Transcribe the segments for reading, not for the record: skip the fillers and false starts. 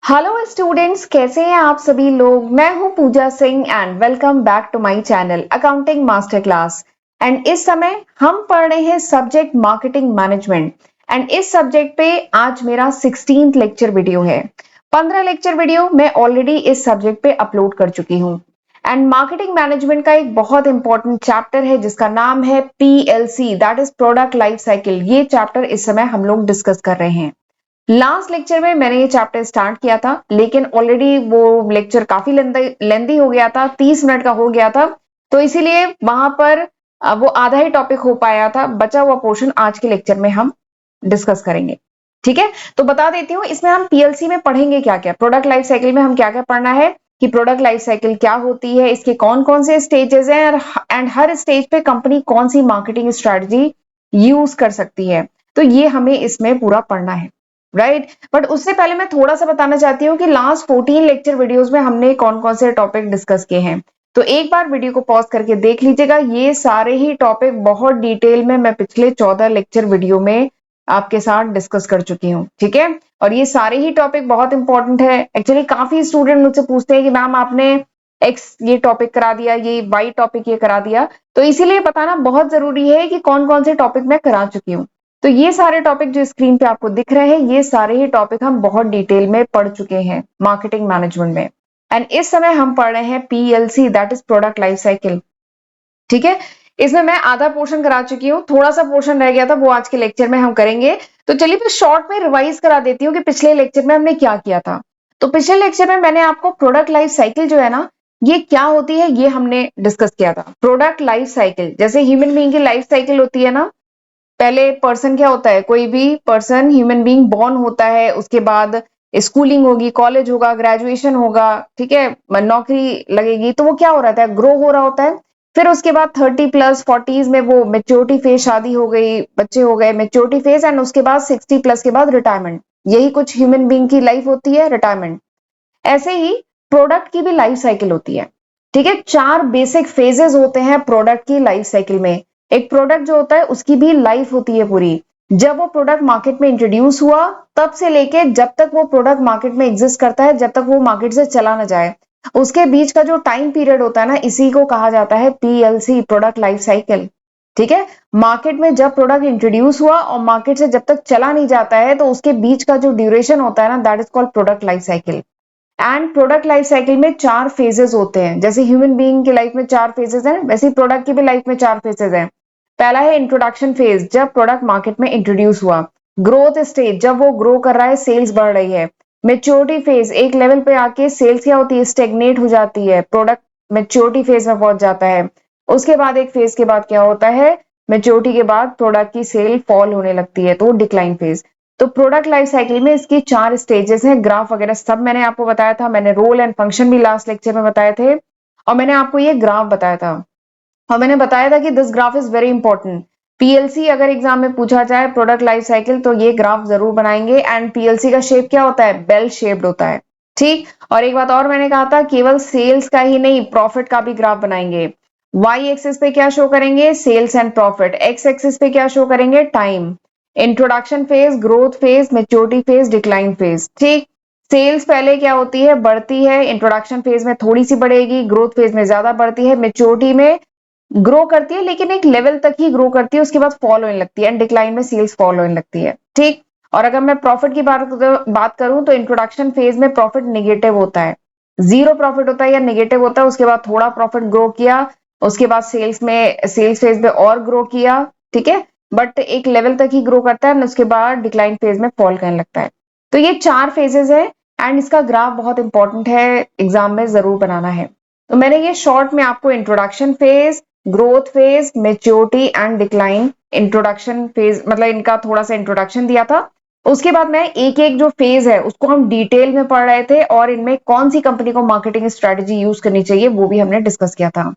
Hello students, कैसे हैं आप सभी लोग। मैं हूं Pooja Singh and welcome back to my channel accounting master class. And इस समय हम पढ़ रहे हैं सब्जेक्ट मार्केटिंग मैनेजमेंट। एंड इस सब्जेक्ट पे आज मेरा 16th लेक्चर वीडियो है। 15 लेक्चर वीडियो मैं ऑलरेडी इस सब्जेक्ट पे अपलोड कर चुकी हूँ। एंड मार्केटिंग मैनेजमेंट का एक बहुत इंपॉर्टेंट चैप्टर है जिसका नाम है PLC, that is product life cycle. ये चैप्टर इस समय हम लोग डिस्कस कर रहे हैं। लास्ट लेक्चर में मैंने ये चैप्टर स्टार्ट किया था, लेकिन ऑलरेडी वो लेक्चर काफी लेंदी हो गया था, 30 मिनट का हो गया था। तो इसीलिए वहां पर वो आधा ही टॉपिक हो पाया था। बचा हुआ पोर्शन आज के लेक्चर में हम डिस्कस करेंगे। ठीक है, तो बता देती हूँ इसमें हम PLC में पढ़ेंगे क्या क्या, प्रोडक्ट लाइफ साइकिल में हम क्या क्या पढ़ना है, कि प्रोडक्ट लाइफ साइकिल क्या होती है, इसके कौन कौन से स्टेजेस हैं, एंड हर स्टेज पे कंपनी कौन सी मार्केटिंग स्ट्रेटजी यूज कर सकती है। तो ये हमें इसमें पूरा पढ़ना है, राइट। बट उससे पहले मैं थोड़ा सा बताना चाहती हूँ कि लास्ट 14 लेक्चर वीडियोस में हमने कौन कौन से टॉपिक डिस्कस किए हैं। तो एक बार वीडियो को पॉज करके देख लीजिएगा। ये सारे ही टॉपिक बहुत डिटेल में मैं पिछले 14 लेक्चर वीडियो में आपके साथ डिस्कस कर चुकी हूँ। ठीक है, और ये सारे ही टॉपिक बहुत इंपॉर्टेंट है। एक्चुअली काफी स्टूडेंट मुझसे पूछते हैं कि मैम आपने एक्स ये टॉपिक करा दिया, ये वाई टॉपिक ये करा दिया। तो इसीलिए बताना बहुत जरूरी है कि कौन कौन से टॉपिक मैं करा चुकी हूँ। तो ये सारे टॉपिक जो स्क्रीन पे आपको दिख रहे हैं, ये सारे ही टॉपिक हम बहुत डिटेल में पढ़ चुके हैं मार्केटिंग मैनेजमेंट में। एंड इस समय हम पढ़ रहे हैं PLC, that is product life cycle. ठीक है, इसमें मैं आधा पोर्शन करा चुकी हूँ, थोड़ा सा पोर्शन रह गया था, वो आज के लेक्चर में हम करेंगे। तो चलिए फिर शॉर्ट में रिवाइज करा देती हूँ कि पिछले लेक्चर में हमने क्या किया था। तो पिछले लेक्चर में मैंने आपको प्रोडक्ट लाइफ साइकिल जो है ना, ये क्या होती है ये हमने डिस्कस किया था। प्रोडक्ट लाइफ साइकिल जैसे ह्यूमन बीइंग की लाइफ साइकिल होती है ना। पहले पर्सन क्या होता है, कोई भी पर्सन ह्यूमन बीइंग बॉर्न होता है, उसके बाद स्कूलिंग होगी, कॉलेज होगा, ग्रेजुएशन होगा, ठीक है, नौकरी लगेगी, तो वो क्या हो रहा है, ग्रो हो रहा होता है। फिर उसके बाद 30+ 40s में वो मेच्योरिटी फेज, शादी हो गई, बच्चे हो गए, मेच्योरिटी फेज, एंड उसके बाद 60+ के बाद रिटायरमेंट। यही कुछ ह्यूमन बीइंग की लाइफ होती है, रिटायरमेंट। ऐसे ही प्रोडक्ट की भी लाइफ साइकिल होती है। ठीक है, 4 बेसिक फेजेस होते हैं प्रोडक्ट की लाइफ साइकिल में। एक प्रोडक्ट जो होता है उसकी भी लाइफ होती है पूरी। जब वो प्रोडक्ट मार्केट में इंट्रोड्यूस हुआ तब से लेके जब तक वो प्रोडक्ट मार्केट में एग्जिस्ट करता है, जब तक वो मार्केट से चला ना जाए, उसके बीच का जो टाइम पीरियड होता है ना, इसी को कहा जाता है PLC, प्रोडक्ट लाइफ साइकिल। ठीक है, मार्केट में जब प्रोडक्ट इंट्रोड्यूस हुआ और मार्केट से जब तक चला नहीं जाता है, तो उसके बीच का जो ड्यूरेशन होता है ना, that is called product life cycle. And product life cycle में 4 फेजेस होते हैं। जैसे ह्यूमन बीइंग की लाइफ में 4 फेजेस हैं, वैसे ही प्रोडक्ट की भी लाइफ में 4 फेजेस हैं। पहला है इंट्रोडक्शन फेज, जब प्रोडक्ट मार्केट में इंट्रोड्यूस हुआ। ग्रोथ स्टेज, जब वो ग्रो कर रहा है, सेल्स बढ़ रही है। मेच्योरिटी फेज, एक लेवल पे आके सेल्स क्या होती है, स्टेगनेट हो जाती है, प्रोडक्ट मेच्योरिटी फेज में पहुंच जाता है। उसके बाद एक फेज के बाद क्या होता है, मेच्योरिटी के बाद प्रोडक्ट की सेल फॉल होने लगती है, तो डिक्लाइन फेज। तो प्रोडक्ट लाइफ साइकिल में इसकी 4 स्टेजेस हैं। ग्राफ वगैरह सब मैंने आपको बताया था, मैंने रोल एंड फंक्शन भी लास्ट लेक्चर में बताए थे, और मैंने आपको ये ग्राफ बताया था। और मैंने बताया था कि this graph is very important. PLC अगर एग्जाम में पूछा जाए प्रोडक्ट लाइफ साइकिल, तो ये ग्राफ जरूर बनाएंगे। एंड PLC का शेप क्या होता है, बेल शेप्ड होता है। ठीक, और एक बात और मैंने कहा था, केवल सेल्स का ही नहीं, प्रॉफिट का भी ग्राफ बनाएंगे। वाई एक्सिस पे क्या शो करेंगे, sales and profit. X axis पे क्या शो करेंगे, time. Introduction phase, growth phase, maturity phase, decline phase. ठीक, सेल्स पहले क्या होती है, बढ़ती है। इंट्रोडक्शन फेज में थोड़ी सी बढ़ेगी, ग्रोथ फेज में ज्यादा बढ़ती है, मेच्योरिटी में ग्रो करती है लेकिन एक लेवल तक ही ग्रो करती है, उसके बाद फॉल होने लगती है, एंड डिक्लाइन में सेल्स फॉल होने लगती है। ठीक, और अगर मैं प्रॉफिट की बात करूं, तो इंट्रोडक्शन फेज में प्रॉफिट निगेटिव होता है, जीरो प्रॉफिट होता है या निगेटिव होता है। उसके बाद थोड़ा प्रॉफिट ग्रो किया, उसके बाद सेल्स फेज में और ग्रो किया। ठीक है, बट एक लेवल तक ही ग्रो करता है, उसके बाद डिक्लाइन फेज में फॉल करने लगता है। तो ये 4 फेजेस है, एंड इसका ग्राफ बहुत इंपॉर्टेंट है, एग्जाम में जरूर बनाना है। तो मैंने ये शॉर्ट में आपको introduction phase, growth phase, maturity and decline, introduction phase मतलब इनका थोड़ा सा इंट्रोडक्शन दिया था। उसके बाद मैं एक एक जो फेज है उसको हम डिटेल में पढ़ रहे थे, और इनमें कौन सी कंपनी को मार्केटिंग स्ट्रेटजी यूज करनी चाहिए वो भी हमने डिस्कस किया था।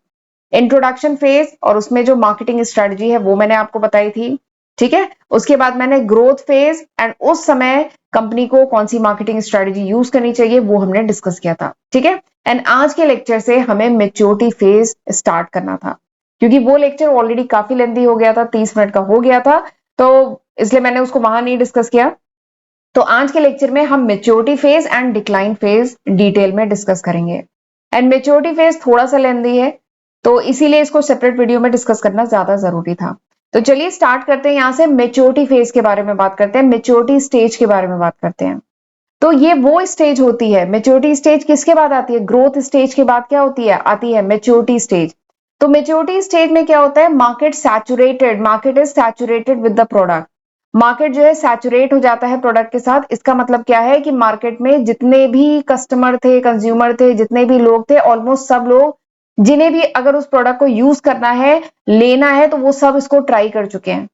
इंट्रोडक्शन फेज और उसमें जो मार्केटिंग स्ट्रेटजी है वो मैंने आपको बताई थी। ठीक है, उसके बाद मैंने ग्रोथ फेज एंड उस समय कंपनी को कौन सी मार्केटिंग स्ट्रेटजी यूज करनी चाहिए वो हमने डिस्कस किया था। ठीक है, एंड आज के लेक्चर से हमें मेच्योरिटी फेज स्टार्ट करना था, क्योंकि वो लेक्चर ऑलरेडी काफी लेंदी हो गया था, 30 मिनट का हो गया था, तो इसलिए मैंने उसको वहां नहीं डिस्कस किया। तो आज के लेक्चर में हम maturity phase and decline phase detail में डिस्कस करेंगे। एंड मेच्योरिटी फेज थोड़ा सा लेंदी है, तो इसीलिए इसको सेपरेट वीडियो में डिस्कस करना ज्यादा जरूरी था। तो चलिए स्टार्ट करते हैं, यहां से मेच्योरिटी फेज के बारे में बात करते हैं, मेच्योरिटी स्टेज के बारे में बात करते हैं। तो ये वो स्टेज होती है, मेच्योरिटी स्टेज किसके बाद आती है? ग्रोथ स्टेज के बाद क्या होती है? आती है मेच्योरिटी स्टेज। तो मेच्योरिटी स्टेज में क्या होता है? Market is saturated with the product. Market जो है सैचुरेट हो जाता है प्रोडक्ट के साथ। इसका मतलब क्या है कि मार्केट में जितने भी कस्टमर थे, कंज्यूमर थे, जितने भी लोग थे, ऑलमोस्ट सब लोग जिन्हें भी अगर उस प्रोडक्ट को यूज करना है, लेना है, तो वो सब इसको ट्राई कर चुके हैं।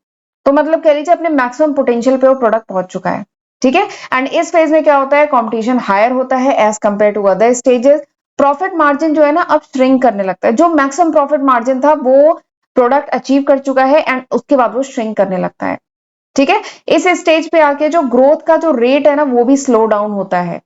तो मतलब कह लीजिए अपने मैक्सिमम पोटेंशियल पे वो प्रोडक्ट पहुंच चुका है। ठीक है। एंड इस फेज में क्या होता है? कंपटीशन हायर होता है as compare to other stages. Profit margin जो है ना अब श्रिंक करने लगता है। जो मैक्सिमम प्रॉफिट मार्जिन था वो प्रोडक्ट अचीव कर चुका है एंड उसके बाद वो श्रिंक करने लगता है। ठीक है। इस स्टेज पे आके जो ग्रोथ का जो रेट है ना वो भी स्लो डाउन होता है।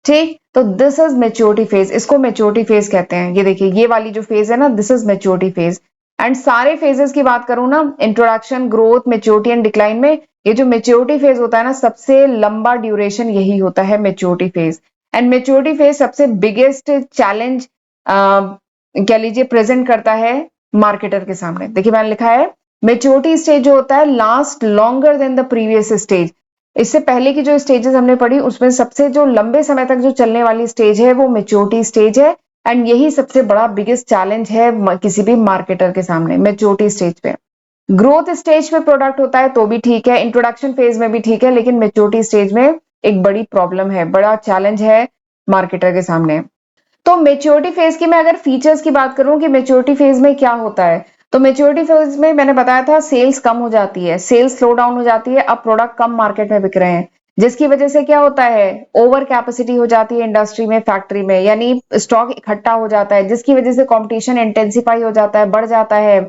ठीक। तो दिस इज मेच्योरिटी फेज, इसको मेच्योरिटी फेज कहते हैं। ये देखिए ये वाली जो फेज है ना, this is maturity phase. And सारे फेजेस की बात करूं ना, introduction, growth, maturity and decline में ये जो मेच्योरिटी फेज होता है ना, सबसे लंबा ड्यूरेशन यही होता है maturity phase. And maturity phase सबसे बिगेस्ट चैलेंज कह लीजिए प्रेजेंट करता है मार्केटर के सामने। देखिए मैंने लिखा है मेच्योरिटी स्टेज जो होता है last longer than the previous stage. इससे पहले की जो स्टेजेस हमने पढ़ी उसमें सबसे जो लंबे समय तक जो चलने वाली स्टेज है वो मेच्योरिटी स्टेज है। एंड यही सबसे बड़ा बिगेस्ट चैलेंज है किसी भी मार्केटर के सामने, मेच्योरिटी स्टेज पे। ग्रोथ स्टेज पे प्रोडक्ट होता है तो भी ठीक है, इंट्रोडक्शन फेज में भी ठीक है, लेकिन मेच्योरिटी स्टेज में एक बड़ी प्रॉब्लम है, बड़ा चैलेंज है मार्केटर के सामने। तो मेच्योरिटी फेज की मैं अगर फीचर्स की बात करूं कि मेच्योरिटी फेज में क्या होता है, तो मेच्योरिटी फेज में मैंने बताया था सेल्स कम हो जाती है, सेल्स स्लो डाउन हो जाती है। अब प्रोडक्ट कम मार्केट में बिक रहे हैं, जिसकी वजह से क्या होता है? ओवर कैपेसिटी हो जाती है इंडस्ट्री में, फैक्ट्री में, यानी स्टॉक इकट्ठा हो जाता है, जिसकी वजह से कंपटीशन इंटेंसिफाई हो जाता है, बढ़ जाता है।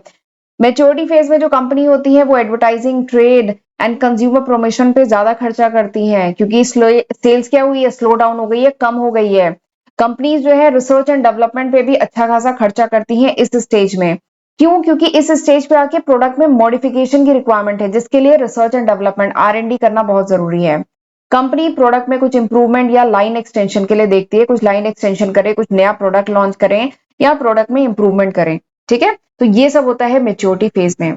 मेच्योरिटी फेज में जो कंपनी होती है वो advertising, trade and consumer promotion पे ज्यादा खर्चा करती हैं, क्योंकि सेल्स क्या हुई है? स्लो डाउन हो गई है, कम हो गई है। कंपनीज जो है रिसर्च एंड डेवलपमेंट पे भी अच्छा खासा खर्चा करती हैं इस स्टेज में। क्यों? क्योंकि इस स्टेज पे आके प्रोडक्ट में मॉडिफिकेशन की रिक्वायरमेंट है, जिसके लिए रिसर्च एंड डेवलपमेंट, R&D करना बहुत जरूरी है। कंपनी प्रोडक्ट में कुछ इंप्रूवमेंट या लाइन एक्सटेंशन के लिए देखती है, कुछ लाइन एक्सटेंशन करे, कुछ नया प्रोडक्ट लॉन्च करें या प्रोडक्ट में इंप्रूवमेंट करें। ठीक है। तो ये सब होता है मेच्योरिटी फेज में।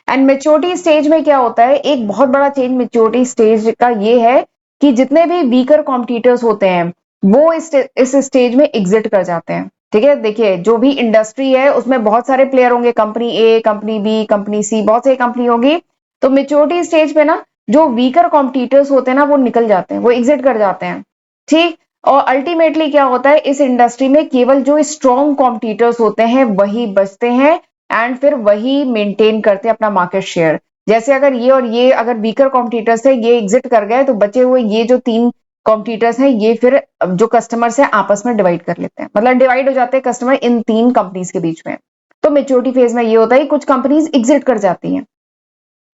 एंड मेच्योरिटी स्टेज में क्या होता है? एक बहुत बड़ा चेंज मेच्योरिटी स्टेज का ये है कि जितने भी वीकर कॉम्पिटिटर्स होते हैं वो इस स्टेज में एग्जिट कर जाते हैं। ठीक है। देखिए जो भी इंडस्ट्री है उसमें बहुत सारे प्लेयर होंगे, कंपनी ए, कंपनी बी, कंपनी सी, बहुत सारी कंपनी होगी। तो मेच्योरिटी स्टेज पे ना जो वीकर कॉम्पिटिटर्स होते हैं ना वो निकल जाते हैं, वो एग्जिट कर जाते हैं। ठीक। और अल्टीमेटली क्या होता है? इस इंडस्ट्री में केवल जो स्ट्रॉन्ग कॉम्पिटिटर्स होते हैं वही बचते हैं एंड फिर वही मेंटेन करते हैं अपना मार्केट शेयर। जैसे अगर ये और ये अगर वीकर कॉम्पिटिटर्स है, ये एग्जिट कर गए, तो बचे हुए ये जो तीन कॉम्पिटिटर्स हैं ये फिर जो कस्टमर्स है आपस में डिवाइड कर लेते हैं, मतलब डिवाइड हो जाते हैं कस्टमर इन तीन कंपनीज के बीच में। तो मेच्योरिटी फेज में ये होता है कुछ कंपनीज एग्जिट कर जाती हैं।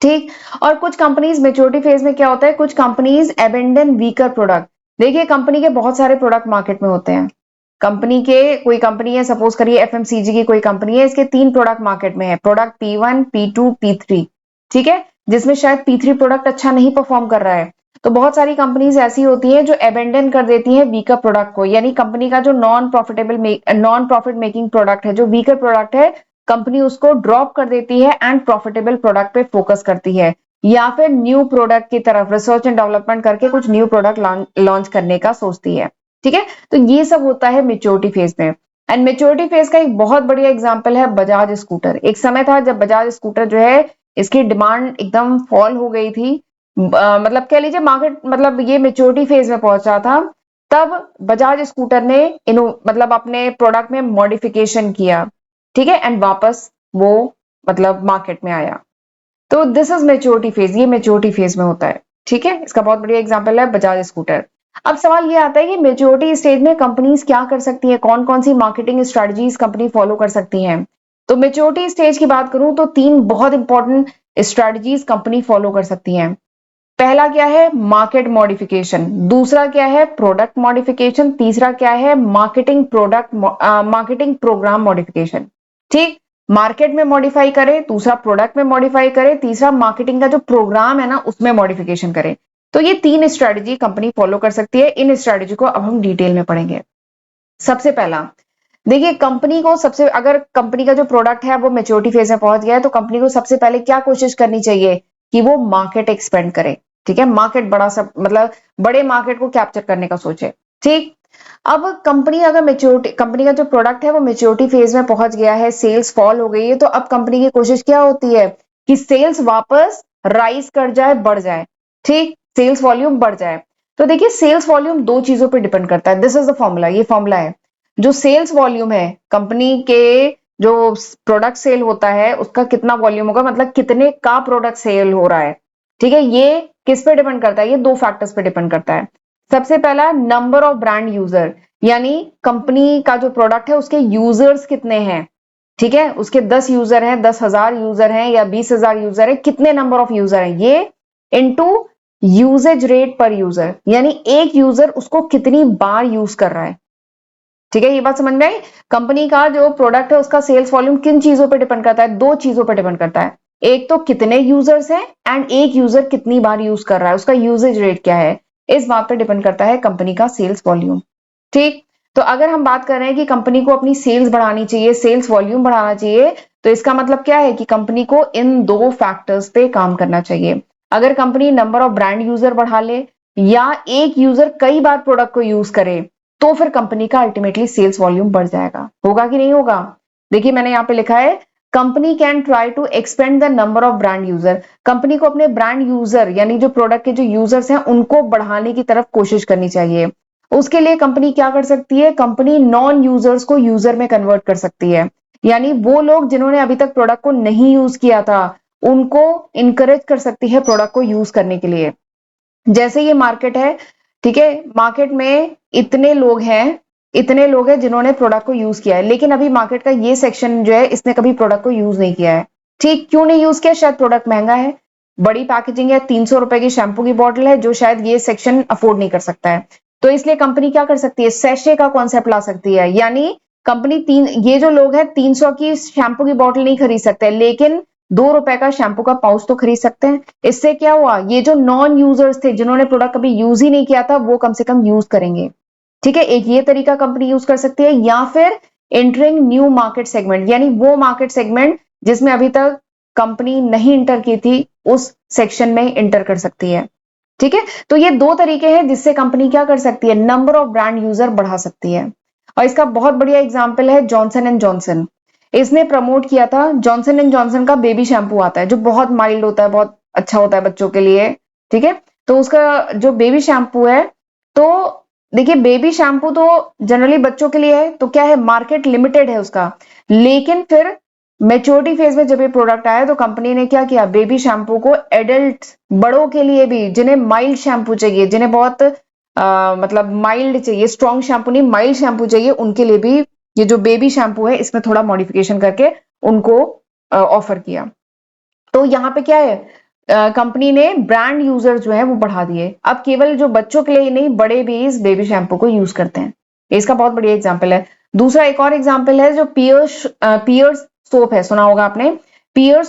ठीक। और कुछ कंपनीज मेच्योरिटी फेज में क्या होता है? कुछ कंपनीज अबेंडन वीकर प्रोडक्ट। देखिए कंपनी के बहुत सारे प्रोडक्ट मार्केट में होते हैं। कंपनी के कोई कंपनी है, सपोज करिए एफएमसीजी की कोई कंपनी है, इसके तीन प्रोडक्ट मार्केट में है, प्रोडक्ट P1, P2, P3। ठीक है। जिसमें शायद P3 प्रोडक्ट अच्छा नहीं परफॉर्म कर रहा है। तो बहुत सारी कंपनीज ऐसी होती हैं जो अबेंडन कर देती हैं वीकर प्रोडक्ट को, यानी कंपनी का जो नॉन प्रॉफिट मेकिंग प्रोडक्ट है, जो वीकर प्रोडक्ट है, कंपनी उसको ड्रॉप कर देती है एंड प्रॉफिटेबल प्रोडक्ट पे फोकस करती है, या फिर न्यू प्रोडक्ट की तरफ रिसर्च एंड डेवलपमेंट करके कुछ न्यू प्रोडक्ट लॉन्च करने का सोचती है। ठीक है। तो ये सब होता है मेच्योरिटी फेज में। एंड मेच्योरिटी फेज का एक बहुत बढ़िया एग्जांपल है बजाज स्कूटर। एक समय था जब बजाज स्कूटर जो है इसकी डिमांड एकदम फॉल हो गई थी, मतलब कह लीजिए मार्केट, मतलब ये मेच्योरिटी फेज में पहुंचा था। तब बजाज स्कूटर ने मतलब अपने प्रोडक्ट में मॉडिफिकेशन किया। ठीक है। एंड वापस वो मतलब मार्केट में आया। तो दिस इज मेच्योरिटी फेज, ये मेच्योरिटी फेज में होता है। ठीक है। इसका बहुत बढ़िया एग्जांपल है बजाज स्कूटर। अब सवाल ये आता है कि मेच्योरिटी स्टेज में कंपनीज क्या कर सकती है, कौन कौन सी मार्केटिंग स्ट्रेटजीज कंपनी फॉलो कर सकती हैं। तो मेच्योरिटी स्टेज की बात करूं तो तीन बहुत इंपॉर्टेंट स्ट्रेटजीज कंपनी फॉलो कर सकती हैं। पहला क्या है? Market modification. दूसरा क्या है? Product modification. तीसरा क्या है? Marketing program modification. ठीक। मार्केट में मॉडिफाई करे, दूसरा प्रोडक्ट में मॉडिफाई करे, तीसरा मार्केटिंग का जो प्रोग्राम है ना उसमें मॉडिफिकेशन करे। तो ये 3 स्ट्रेटजी कंपनी फॉलो कर सकती है। इन स्ट्रेटजी को अब हम डिटेल में पढ़ेंगे। सबसे पहला देखिए, कंपनी को सबसे अगर कंपनी का जो प्रोडक्ट है वो मेच्योरिटी फेज में पहुंच गया है तो कंपनी को सबसे पहले क्या कोशिश करनी चाहिए कि वो मार्केट एक्सपेंड करे। ठीक है, मार्केट बड़ा सब मतलब बड़े मार्केट को कैप्चर करने का सोचे। ठीक, अब कंपनी अगर मेच्योरिटी कंपनी का जो प्रोडक्ट है वो मेच्योरिटी फेज में पहुंच गया है, सेल्स फॉल हो गई है, तो अब कंपनी की कोशिश क्या होती है कि सेल्स वापस राइज कर जाए, बढ़ जाए। ठीक, सेल्स वॉल्यूम बढ़ जाए। तो देखिए, सेल्स वॉल्यूम दो चीजों पर डिपेंड करता है। दिस इज द फॉर्मूला, ये फॉर्मूला है। जो सेल्स वॉल्यूम है कंपनी के, जो प्रोडक्ट सेल होता है उसका कितना वॉल्यूम होगा, मतलब कितने का प्रोडक्ट सेल हो रहा है। ठीक है, ये किस पे डिपेंड करता है, ये दो फैक्टर्स पे डिपेंड करता है। सबसे पहला नंबर ऑफ ब्रांड यूजर, यानी कंपनी का जो प्रोडक्ट है उसके यूजर्स कितने हैं। ठीक है, उसके 10 यूजर हैं, 10,000 यूजर हैं या 20,000 यूजर है, कितने नंबर ऑफ यूजर हैं, ये इनटू यूजेज रेट पर यूजर, यानी एक यूजर उसको कितनी बार यूज कर रहा है। ठीक है, ये बात समझ में आई। कंपनी का जो प्रोडक्ट है उसका सेल्स वॉल्यूम किन चीजों पर डिपेंड करता है, दो चीजों पर डिपेंड करता है। एक तो कितने यूजर्स हैं एंड एक यूजर कितनी बार यूज कर रहा है, उसका यूजेज रेट क्या है, इस बात पर डिपेंड करता है कंपनी का सेल्स वॉल्यूम। ठीक, तो अगर हम बात कर रहे हैं कि कंपनी को अपनी सेल्स बढ़ानी चाहिए, सेल्स वॉल्यूम बढ़ाना चाहिए, तो इसका मतलब क्या है कि कंपनी को इन दो फैक्टर्स पे काम करना चाहिए। अगर company number of brand user बढ़ा ले या एक यूजर कई बार प्रोडक्ट को यूज करे, तो फिर कंपनी का अल्टीमेटली सेल्स वॉल्यूम बढ़ जाएगा। होगा कि नहीं होगा? देखिए, मैंने यहां पे लिखा है company can try to expand the number of brand user. Company को अपने ब्रांड यूजर यानी जो प्रोडक्ट के जो यूजर्स हैं उनको बढ़ाने की तरफ कोशिश करनी चाहिए। उसके लिए कंपनी क्या कर सकती है, कंपनी नॉन यूजर्स को यूजर में कन्वर्ट कर सकती है, यानी वो लोग जिन्होंने अभी तक प्रोडक्ट को नहीं यूज किया था उनको इंकरेज कर सकती है प्रोडक्ट को यूज करने के लिए। जैसे ये मार्केट है, ठीक है, मार्केट में इतने लोग हैं जिन्होंने प्रोडक्ट को यूज किया है, लेकिन अभी मार्केट का ये सेक्शन जो है इसने कभी प्रोडक्ट को यूज नहीं किया है। ठीक, क्यों नहीं यूज किया? शायद प्रोडक्ट महंगा है, बड़ी पैकेजिंग है, 300 रुपए की शैंपू की बॉटल है जो शायद ये सेक्शन अफोर्ड नहीं कर सकता है। तो इसलिए कंपनी क्या कर सकती है, सैशे का कॉन्सेप्ट ला सकती है, यानी कंपनी ये जो लोग हैं 300 की शैंपू की बॉटल नहीं खरीद सकते, लेकिन 2 रुपए का शैंपू का पाउच तो खरीद सकते हैं। इससे क्या हुआ, ये जो नॉन यूजर्स थे जिन्होंने प्रोडक्ट कभी यूज ही नहीं किया था वो कम से कम यूज करेंगे। ठीक है, एक ये तरीका कंपनी यूज कर सकती है, या फिर एंटरिंग न्यू मार्केट सेगमेंट, यानी वो मार्केट सेगमेंट जिसमें अभी तक कंपनी नहीं इंटर की थी उस सेक्शन में इंटर कर सकती है। ठीक है, तो ये दो तरीके हैं जिससे कंपनी क्या कर सकती है, नंबर ऑफ ब्रांड यूजर बढ़ा सकती है। और इसका बहुत बढ़िया एग्जांपल है जॉनसन एंड जॉनसन। इसने प्रमोट किया था, जॉनसन एंड जॉनसन का बेबी शैम्पू आता है जो बहुत माइल्ड होता है, बहुत अच्छा होता है बच्चों के लिए। ठीक है, तो उसका जो बेबी शैम्पू है, तो देखिए बेबी शैम्पू तो जनरली बच्चों के लिए है, तो क्या है, मार्केट लिमिटेड है उसका। लेकिन फिर मेच्योरिटी फेज में जब ये प्रोडक्ट आया तो कंपनी ने क्या किया, बेबी शैम्पू को एडल्ट बड़ों के लिए भी, जिन्हें माइल्ड शैम्पू चाहिए, जिन्हें बहुत मतलब माइल्ड चाहिए, स्ट्रॉन्ग शैम्पू नहीं माइल्ड शैम्पू चाहिए, उनके लिए भी ये जो बेबी शैम्पू है इसमें थोड़ा मॉडिफिकेशन करके उनको ऑफर किया। तो यहाँ पे क्या है, कंपनी ने ब्रांड यूजर जो है वो बढ़ा दिए। अब केवल जो बच्चों के लिए ही नहीं, बड़े भी इस बेबी शैम्पू को यूज करते हैं। इसका बहुत बढ़िया एग्जाम्पल है। दूसरा एक और एग्जाम्पल है जो पियर्स सोप है, सुना होगा आपने। पियर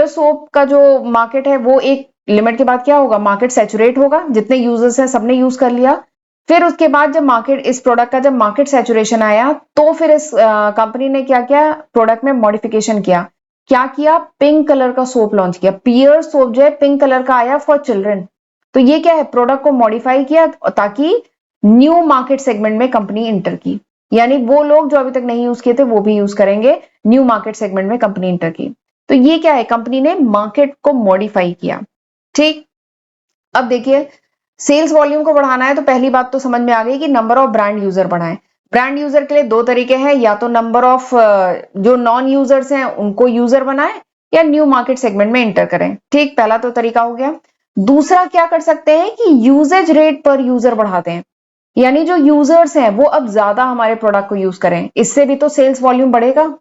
सोप का जो मार्केट है वो एक लिमिट के बाद क्या होगा, मार्केट सैचुरेट होगा, जितने यूजर्स हैं सबने यूज कर लिया। फिर उसके बाद जब मार्केट इस प्रोडक्ट का जब मार्केट सैचुरेशन आया तो फिर इस कंपनी ने क्या किया, प्रोडक्ट में मॉडिफिकेशन किया। क्या किया, पिंक कलर का सोप लॉन्च किया। पियर सोप जो है पिंक कलर का आया फॉर चिल्ड्रन। तो ये क्या है, प्रोडक्ट को मॉडिफाई किया ताकि न्यू मार्केट सेगमेंट में कंपनी इंटर की, यानी वो लोग जो अभी तक नहीं यूज किए थे वो भी यूज करेंगे, न्यू मार्केट सेगमेंट में कंपनी इंटर की। तो ये क्या है, कंपनी ने मार्केट को मॉडिफाई किया। ठीक, अब देखिए सेल्स वॉल्यूम को बढ़ाना है तो पहली बात तो समझ में आ गई कि नंबर ऑफ ब्रांड यूजर बढ़ाएं। ब्रांड यूजर के लिए दो तरीके हैं, या तो नंबर ऑफ जो नॉन यूजर्स हैं उनको यूजर बनाएं या न्यू मार्केट सेगमेंट में इंटर करें। ठीक, पहला तो तरीका हो गया। दूसरा क्या कर सकते हैं कि यूजेज रेट पर यूजर बढ़ाते हैं, यानी जो यूजर्स हैं वो अब ज्यादा हमारे प्रोडक्ट को यूज करें, इससे भी तो सेल्स वॉल्यूम बढ़ेगा।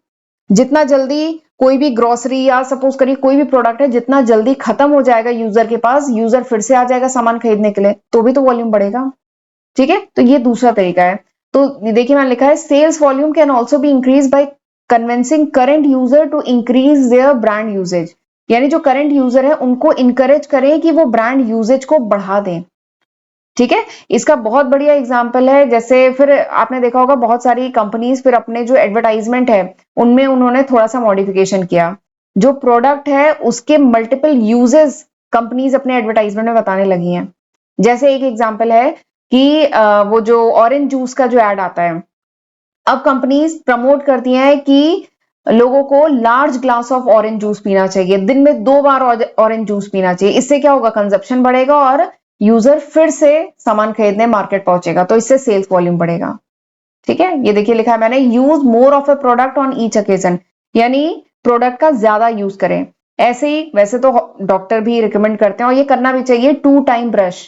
जितना जल्दी कोई भी ग्रोसरी या सपोज करिए कोई भी प्रोडक्ट है, जितना जल्दी खत्म हो जाएगा यूजर के पास, यूजर फिर से आ जाएगा सामान खरीदने के लिए, तो भी तो वॉल्यूम बढ़ेगा। ठीक है, तो ये दूसरा तरीका है। तो देखिए मैंने लिखा है sales volume can also be increase by convincing current user to increase their brand usage. यानी जो करंट यूजर है उनको इनकरेज करें कि वो ब्रांड यूजेज को बढ़ा दें। ठीक है, इसका बहुत बढ़िया एग्जाम्पल है, जैसे फिर आपने देखा होगा बहुत सारी कंपनीज फिर अपने जो एडवर्टाइजमेंट है उनमें उन्होंने थोड़ा सा मॉडिफिकेशन किया, जो प्रोडक्ट है उसके मल्टीपल यूजेस कंपनीज अपने एडवर्टाइजमेंट में बताने लगी हैं। जैसे एक एग्जाम्पल है कि वो जो ऑरेंज जूस का जो एड आता है, अब कंपनीज प्रमोट करती हैं कि लोगों को large glass of orange juice पीना चाहिए, दिन में 2 बार ऑरेंज जूस पीना चाहिए, इससे क्या होगा, कंजप्शन बढ़ेगा और यूजर फिर से सामान खरीदने मार्केट पहुंचेगा, तो इससे सेल्स वॉल्यूम बढ़ेगा। ठीक है, ये देखिए लिखा है मैंने, use more of A product on each occasion, यानी प्रोडक्ट का ज्यादा यूज करें। ऐसे ही वैसे तो डॉक्टर भी रिकमेंड करते हैं और ये करना भी चाहिए 2 टाइम ब्रश,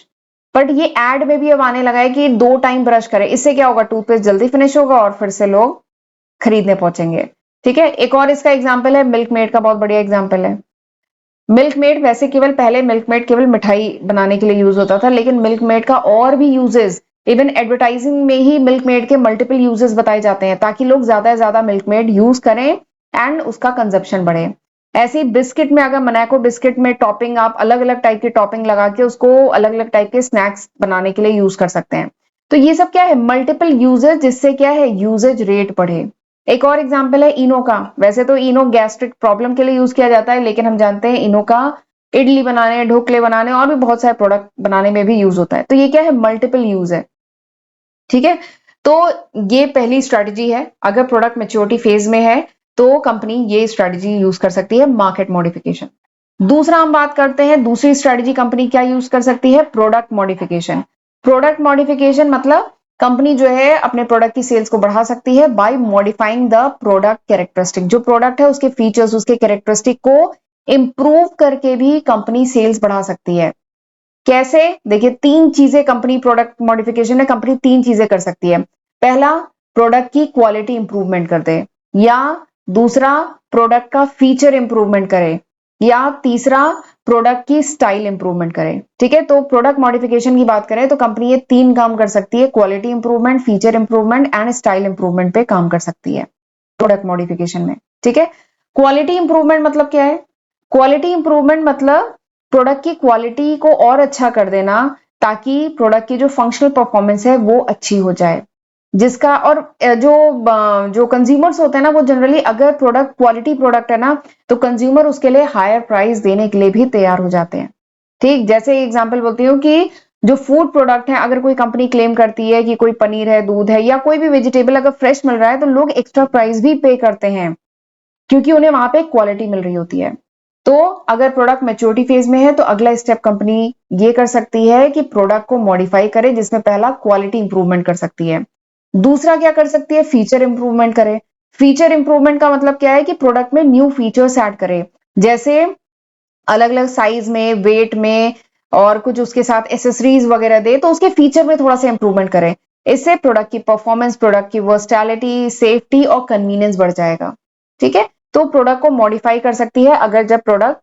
बट ये एड में भी अब आने लगा है कि 2 टाइम ब्रश करें, इससे क्या होगा, टूथपेस्ट जल्दी फिनिश होगा और फिर से लोग खरीदने पहुंचेंगे। ठीक है, एक और इसका एग्जाम्पल है मिल्क मेड का, बहुत बढ़िया एग्जाम्पल है। मिल्क मेड वैसे केवल पहले मिल्क मेड केवल मिठाई बनाने के लिए यूज होता था, लेकिन मिल्क मेड का और भी यूजेस, इवन एडवर्टाइजिंग में ही मिल्क मेड के मल्टीपल यूजेस बताए जाते हैं ताकि लोग ज्यादा से ज्यादा मिल्क मेड यूज करें एंड उसका कंजप्शन बढ़े। ऐसे ही बिस्किट में अगर मनाको बिस्किट में टॉपिंग, आप अलग अलग टाइप की टॉपिंग लगा के उसको अलग अलग टाइप के स्नैक्स बनाने के लिए यूज कर सकते हैं। तो ये सब क्या है, मल्टीपल यूजेस, जिससे क्या है, यूजेज रेट बढ़े। एक और एग्जाम्पल है इनो का, वैसे तो इनो गैस्ट्रिक प्रॉब्लम के लिए यूज किया जाता है, लेकिन हम जानते हैं इनो का इडली बनाने, ढोकले बनाने और भी बहुत सारे प्रोडक्ट बनाने में भी यूज होता है। तो ये क्या है, मल्टीपल यूज है। ठीक है, तो ये पहली स्ट्रेटजी है, अगर प्रोडक्ट मेच्योरिटी फेज में है तो कंपनी ये स्ट्रेटजी यूज कर सकती है, मार्केट मॉडिफिकेशन। दूसरा हम बात करते हैं, दूसरी स्ट्रेटजी कंपनी क्या यूज कर सकती है, प्रोडक्ट मॉडिफिकेशन। प्रोडक्ट मॉडिफिकेशन मतलब कंपनी जो है अपने प्रोडक्ट की सेल्स को बढ़ा सकती है by modifying the product characteristic, जो प्रोडक्ट है उसके फीचर्स, उसके कैरेक्टरिस्टिक को इंप्रूव करके भी कंपनी सेल्स बढ़ा सकती है। कैसे, देखिए 3 चीजें कंपनी प्रोडक्ट मॉडिफिकेशन में कंपनी 3 चीजें कर सकती है। पहला, प्रोडक्ट की क्वालिटी इंप्रूवमेंट कर दे, या दूसरा प्रोडक्ट का फीचर इंप्रूवमेंट करे, या तीसरा प्रोडक्ट की स्टाइल इंप्रूवमेंट करे। ठीक है, तो प्रोडक्ट मॉडिफिकेशन की बात करें तो कंपनी ये 3 काम कर सकती है, quality improvement, feature improvement and style improvement पे काम कर सकती है प्रोडक्ट मॉडिफिकेशन में। ठीक है, क्वालिटी इंप्रूवमेंट मतलब क्या है, क्वालिटी इंप्रूवमेंट मतलब प्रोडक्ट की क्वालिटी को और अच्छा कर देना ताकि प्रोडक्ट की जो फंक्शनल परफॉर्मेंस है वो अच्छी हो जाए, जिसका और जो जो कंज्यूमर्स होते हैं ना, वो जनरली अगर प्रोडक्ट क्वालिटी प्रोडक्ट है ना तो कंज्यूमर उसके लिए हायर प्राइस देने के लिए भी तैयार हो जाते हैं। ठीक, जैसे एग्जांपल बोलती हूँ कि जो फूड प्रोडक्ट है, अगर कोई कंपनी क्लेम करती है कि कोई पनीर है, दूध है, या कोई भी वेजिटेबल अगर फ्रेश मिल रहा है तो लोग एक्स्ट्रा प्राइस भी पे करते हैं क्योंकि उन्हें वहां पे क्वालिटी मिल रही होती है। तो अगर प्रोडक्ट मैच्योरिटी फेज में है तो अगला स्टेप कंपनी ये कर सकती है कि प्रोडक्ट को मॉडिफाई करे, जिसमें पहला क्वालिटी इंप्रूवमेंट कर सकती है, दूसरा क्या कर सकती है, फीचर इंप्रूवमेंट करे। फीचर इंप्रूवमेंट का मतलब क्या है कि प्रोडक्ट में न्यू फीचर्स ऐड करे, जैसे अलग अलग साइज में, वेट में और कुछ उसके साथ एसेसरीज वगैरह दे, तो उसके फीचर में थोड़ा सा इंप्रूवमेंट करें। इससे प्रोडक्ट की परफॉर्मेंस, प्रोडक्ट की वर्सटैलिटी, सेफ्टी और कन्वीनियंस बढ़ जाएगा। ठीक है, तो प्रोडक्ट को मॉडिफाई कर सकती है अगर जब प्रोडक्ट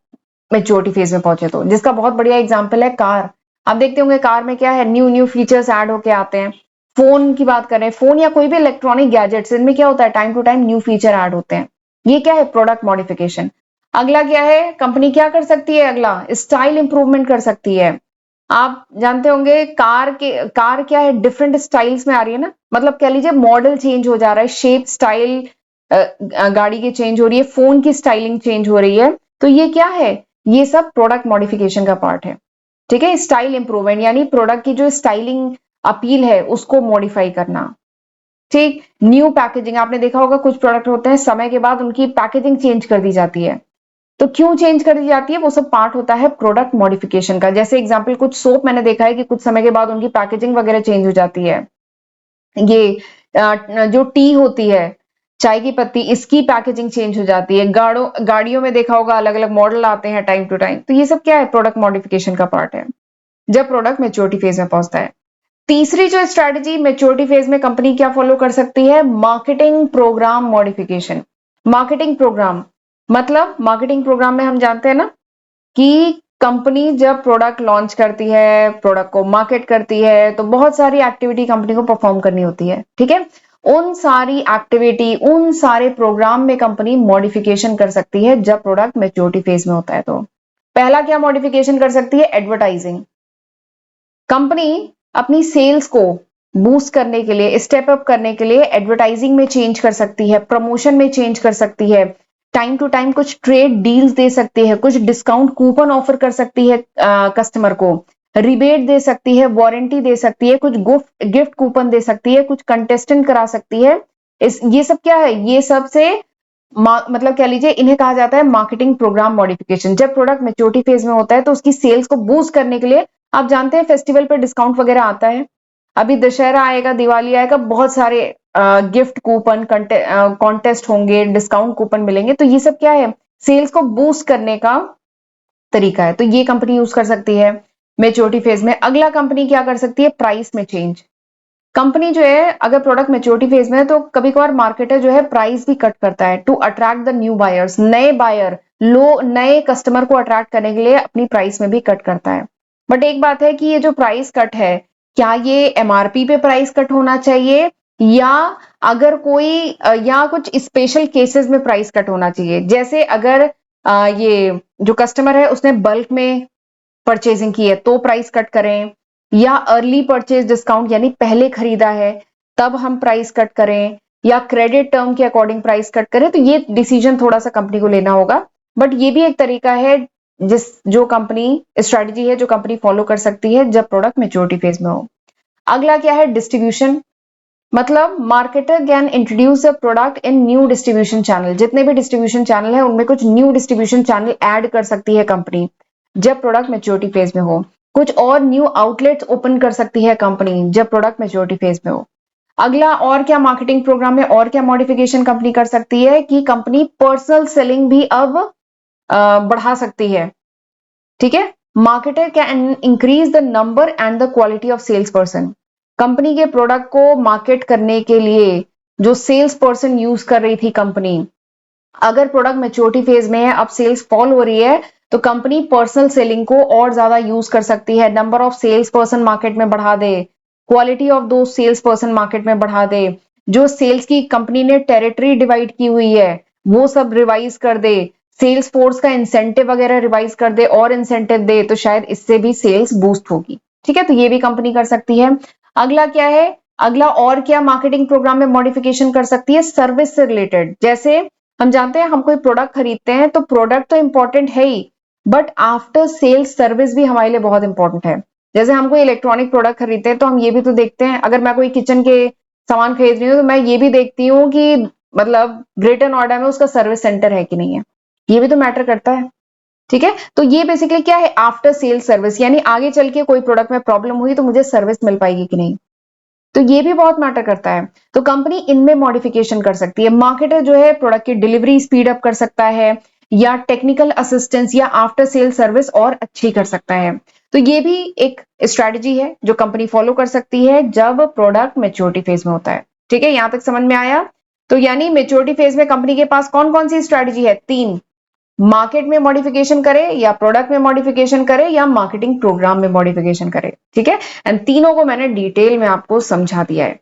मेच्योरिटी फेज में पहुंचे तो, जिसका बहुत बढ़िया एग्जांपल है कार। आप देखते होंगे कार में क्या है, न्यू न्यू फीचर्स ऐड होके आते हैं। फोन की बात करें, फोन या कोई भी इलेक्ट्रॉनिक गैजेट्स, इनमें क्या होता है, time to time new feature add होते हैं। ये क्या है, प्रोडक्ट मॉडिफिकेशन। अगला क्या है, कंपनी क्या कर सकती है, अगला स्टाइल इंप्रूवमेंट कर सकती है। आप जानते होंगे कार क्या है, डिफरेंट स्टाइल्स में आ रही है ना, मतलब कह लीजिए मॉडल चेंज हो जा रहा है, शेप स्टाइल गाड़ी की चेंज हो रही है, फोन की स्टाइलिंग चेंज हो रही है। तो ये क्या है, ये सब प्रोडक्ट मॉडिफिकेशन का पार्ट है। ठीक है, स्टाइल इंप्रूवमेंट यानी प्रोडक्ट की जो स्टाइलिंग अपील है उसको मॉडिफाई करना। ठीक, न्यू पैकेजिंग, आपने देखा होगा कुछ प्रोडक्ट होते हैं समय के बाद उनकी पैकेजिंग चेंज कर दी जाती है, तो क्यों चेंज कर दी जाती है, वो सब पार्ट होता है प्रोडक्ट मॉडिफिकेशन का। जैसे एग्जांपल, कुछ सोप मैंने देखा है कि कुछ समय के बाद उनकी पैकेजिंग वगैरह चेंज हो जाती है। ये जो टी होती है, चाय की पत्ती, इसकी पैकेजिंग चेंज हो जाती है। गाड़ियों में देखा होगा अलग अलग मॉडल आते हैं टाइम टू टाइम, तो ये सब क्या है, प्रोडक्ट मॉडिफिकेशन का पार्ट है जब प्रोडक्ट मेच्योरिटी फेज में पहुंचता है। तीसरी जो स्ट्रेटजी मेच्योरिटी फेज में कंपनी क्या फॉलो कर सकती है, marketing program modification. Marketing program मतलब, मार्केटिंग प्रोग्राम में हम जानते हैं ना कि कंपनी जब प्रोडक्ट लॉन्च करती है, प्रोडक्ट को मार्केट करती है, तो बहुत सारी एक्टिविटी कंपनी को परफॉर्म करनी होती है। ठीक है, उन सारी एक्टिविटी, उन सारे प्रोग्राम में कंपनी मॉडिफिकेशन कर सकती है जब प्रोडक्ट मैच्योरिटी फेज में होता है। तो पहला क्या मॉडिफिकेशन कर सकती है? एडवर्टाइजिंग। कंपनी अपनी सेल्स को बूस्ट करने के लिए, स्टेप अप करने के लिए एडवर्टाइजिंग में चेंज कर सकती है, प्रमोशन में चेंज कर सकती है, टाइम टू टाइम कुछ ट्रेड डील्स दे सकती है, कुछ डिस्काउंट कूपन ऑफर कर सकती है कस्टमर को, रिबेट दे सकती है, वारंटी दे सकती है, कुछ गिफ्ट कूपन दे सकती है, कुछ कंटेस्टेंट करा सकती है। ये सब क्या है? ये सब से मतलब कह लीजिए इन्हें कहा जाता है मार्केटिंग प्रोग्राम मॉडिफिकेशन। जब प्रोडक्ट मैच्योरिटी फेज में होता है तो उसकी सेल्स को बूस्ट करने के लिए, आप जानते हैं फेस्टिवल पे डिस्काउंट वगैरह आता है, अभी दशहरा आएगा, दिवाली आएगा, बहुत सारे गिफ्ट कूपन, कॉन्टेस्ट होंगे, डिस्काउंट कूपन मिलेंगे। तो ये सब क्या है? सेल्स को बूस्ट करने का तरीका है। तो ये कंपनी यूज कर सकती है मैच्योरिटी फेज में। अगला कंपनी क्या कर सकती है? प्राइस में चेंज। कंपनी जो है अगर प्रोडक्ट मैच्योरिटी फेज में है तो कभी कभार मार्केटर जो है प्राइस भी कट करता है to attract the new buyers. नए बायर, नए कस्टमर को अट्रैक्ट करने के लिए अपनी प्राइस में भी कट करता है। बट एक बात है कि ये जो प्राइस कट है, क्या ये एमआरपी पे प्राइस कट होना चाहिए, या अगर कोई या कुछ स्पेशल केसेस में प्राइस कट होना चाहिए? जैसे अगर ये जो कस्टमर है उसने बल्क में परचेजिंग की है तो प्राइस कट करें, या अर्ली परचेज डिस्काउंट यानी पहले खरीदा है तब हम प्राइस कट करें, या क्रेडिट टर्म के अकॉर्डिंग प्राइस कट करें। तो ये डिसीजन थोड़ा सा कंपनी को लेना होगा। बट ये भी एक तरीका है जो कंपनी स्ट्रेटजी है जो कंपनी फॉलो कर सकती है जब प्रोडक्ट मैच्योरिटी फेज में हो। अगला क्या है? डिस्ट्रीब्यूशन। मतलब marketer can introduce a product in new distribution channel. जितने भी डिस्ट्रीब्यूशन चैनल है उनमें कुछ न्यू डिस्ट्रीब्यूशन चैनल ऐड कर सकती है कंपनी जब प्रोडक्ट मैच्योरिटी फेज में हो। कुछ और न्यू आउटलेट्स ओपन कर सकती है कंपनी जब प्रोडक्ट मैच्योरिटी फेज में हो। अगला और क्या मार्केटिंग प्रोग्राम में और क्या मॉडिफिकेशन कंपनी कर सकती है कि कंपनी पर्सनल सेलिंग भी अब बढ़ा सकती है। ठीक है, marketer can increase the number and the quality of sales person. Company के प्रोडक्ट को मार्केट करने के लिए जो सेल्स पर्सन यूज कर रही थी कंपनी, अगर प्रोडक्ट मैच्योरिटी फेज में है, अब सेल्स फॉल हो रही है, तो कंपनी पर्सनल सेलिंग को और ज्यादा यूज कर सकती है। Number of sales person market में बढ़ा दे, क्वालिटी ऑफ दो सेल्स पर्सन मार्केट में बढ़ा दे, जो सेल्स की कंपनी ने टेरिटरी डिवाइड की हुई है वो सब रिवाइज कर दे, सेल्स फोर्स का इंसेंटिव वगैरह रिवाइज कर दे और इंसेंटिव दे, तो शायद इससे भी सेल्स बूस्ट होगी। ठीक है, तो ये भी कंपनी कर सकती है। अगला क्या है? अगला और क्या मार्केटिंग प्रोग्राम में मॉडिफिकेशन कर सकती है? सर्विस से रिलेटेड। जैसे हम जानते हैं हम कोई प्रोडक्ट खरीदते हैं तो प्रोडक्ट तो इंपॉर्टेंट है ही, बट आफ्टर सेल्स सर्विस भी हमारे लिए बहुत इंपॉर्टेंट है। जैसे हम कोई इलेक्ट्रॉनिक प्रोडक्ट खरीदते हैं तो हम ये भी तो देखते हैं, अगर मैं कोई किचन के सामान खरीद रही हूँ तो मैं ये भी देखती हूँ कि मतलब ग्रेटर नोएडा में उसका सर्विस सेंटर है कि नहीं है, ये भी तो मैटर करता है। ठीक है, तो ये बेसिकली क्या है? आफ्टर सेल्स सर्विस, यानी आगे चल के कोई प्रोडक्ट में प्रॉब्लम हुई तो मुझे सर्विस मिल पाएगी कि नहीं, तो ये भी बहुत मैटर करता है। तो कंपनी इनमें मॉडिफिकेशन कर सकती है। मार्केटर जो है प्रोडक्ट की डिलीवरी स्पीड अप कर सकता है, या टेक्निकल असिस्टेंस या आफ्टर सेल सर्विस और अच्छी कर सकता है। तो ये भी एक स्ट्रेटजी है जो कंपनी फॉलो कर सकती है जब प्रोडक्ट मैच्योरिटी फेज में होता है। ठीक है, यहां तक समझ में आया? तो यानी मैच्योरिटी फेज में कंपनी के पास कौन कौन सी स्ट्रेटजी है? तीन। मार्केट में मॉडिफिकेशन करे, या प्रोडक्ट में मॉडिफिकेशन करे, या मार्केटिंग प्रोग्राम में मॉडिफिकेशन करे। ठीक है, एंड तीनों को मैंने डिटेल में आपको समझा दिया है।